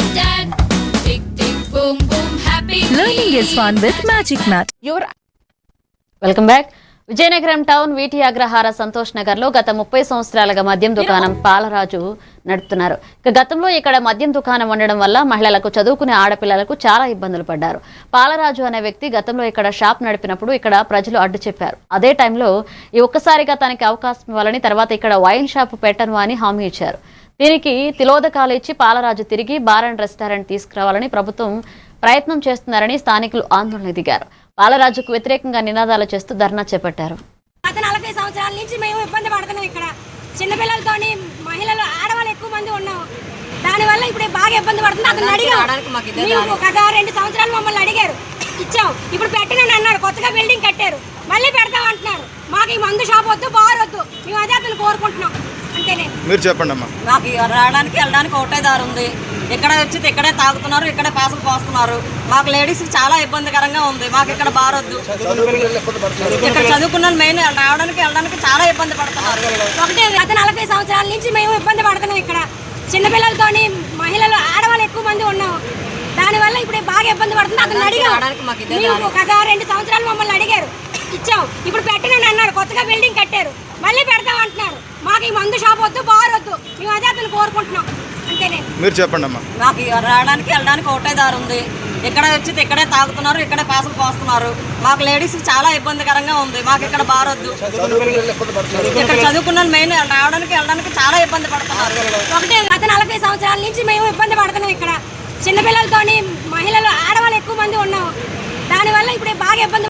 and Dad. Tick tick boom boom happy. Learning is fun with Magic Mat. Welcome back. Vizianagaram town వీటి అగ్రహార సంతోష్ నగర్ లో గత 30 సంవత్సరాలుగా మద్యం దుకాణం పాలరాజు నడుపుతున్నారు. గతంలో ఇక్కడ మద్యం దుకాణం ఉండడం వల్ల మహిళలకు, చదువుకునే ఆడపిల్లలకు చాలా ఇబ్బందులు పడ్డారు. పాలరాజు అనే వ్యక్తి గతంలో ఇక్కడ షాప్ నడిపినప్పుడు ఇక్కడ ప్రజలు అడ్డు చెప్పారు. అదే టైంలో ఈ ఒక్కసారిగా తనకి అవకాశం ఇవ్వాలని, తర్వాత ఇక్కడ వైన్ షాప్ పెట్టను అని హామీ ఇచ్చారు. దీనికి తిలోదకాలు ఇచ్చి పాలరాజు తిరిగి బార్ అండ్ రెస్టారెంట్ తీసుకురావాలని ప్రభుత్వం ప్రయత్నం చేస్తున్నారని స్థానికులు ఆందోళన దిగారు. పాలరాజుకు వ్యతిరేకంగా నినాదాలు చేస్తూ ధర్నా చేపట్టారు. గత 40 సంవత్సరాల నుంచి మేము ఇబ్బంది పడుతున్నాం. ఇక్కడ చిన్నపిల్లలతోని మహిళలు, ఆడవాళ్ళు ఎక్కువ మంది ఉన్నాం. దానివల్ల ఇప్పుడు బాగా ఇబ్బంది పడుతుంది. అతను అడిగాం, గత 2 సంవత్సరాలు మమ్మల్ని అడిగారు, ఇచ్చాం. ఇప్పుడు పెట్టినని అన్నాడు. కొత్తగా బిల్డింగ్ కట్టారు, మళ్ళీ పెడతాం అంటున్నారు. మాకు ఈ మందు షాప్ వద్దు, బార్ వద్దు. మేము అదే అతను కోరుకుంటున్నాం. అంతేనే. మీరు చెప్పండి అమ్మా. మాకు రావడానికి వెళ్ళడానికి ఒకటే దారి ఉంది. ఇక్కడ వచ్చి ఇక్కడే తాగుతున్నారు, ఇక్కడే పాసులు పోస్తున్నారు. మాకు లేడీస్ చాలా ఇబ్బందికరంగా ఉంది. మాకు ఇక్కడ బార్ వద్దు. ఇక్కడ చదువుకున్న మెయిన్ రావడానికి వెళ్ళడానికి చాలా ఇబ్బంది పడుతున్నారు. ఒకటే గత 40 సంవత్సరాల నుంచి మేము ఇబ్బంది పడుతున్నాం. ఇక్కడ చిన్నపిల్లలతోని మహిళలు, ఆడవాళ్ళు ఎక్కువ మంది ఉన్నాం. దానివల్ల ఇప్పుడు బాగా ఇబ్బంది పడుతుంది. అతను అడిగాం, గత 2 సంవత్సరాలు మమ్మల్ని అడిగారు, ఇచ్చాం. ఇప్పుడు పెట్టినని అన్నాడు. కొత్తగా బిల్డింగ్ కట్టారు, మళ్ళీ పెడతాం అంటున్నారు. మాకు ఈ మందు షాప్ వద్దు, బార్ వద్దు. మేము అదే అతను కోరుకుంటున్నాం. అంతేనే. మీరు చెప్పండి అమ్మా. మాకు రావడానికి వెళ్ళడానికి ఒకటే దారి ఉంది. ఇక్కడ వచ్చి ఇక్కడే తాగుతున్నారు, ఇక్కడే పాసులు పోస్తున్నారు. మాకు లేడీస్ చాలా ఇబ్బందికరంగా ఉంది. మాకు ఇక్కడ బార్ వద్దు. ఇక్కడ చదువుకున్న మెయిన్ రావడానికి వెళ్ళడానికి చాలా ఇబ్బంది పడుతున్నారు. ఒకటే గత 40 సంవత్సరాల నుంచి మేము ఇబ్బంది పడుతున్నాం. ఇక్కడ చిన్నపిల్లలతోని మహిళలు, ఆడవాళ్ళు ఎక్కువ మంది ఉన్నాం. దానివల్ల ఇప్పుడు బాగా ఇబ్బంది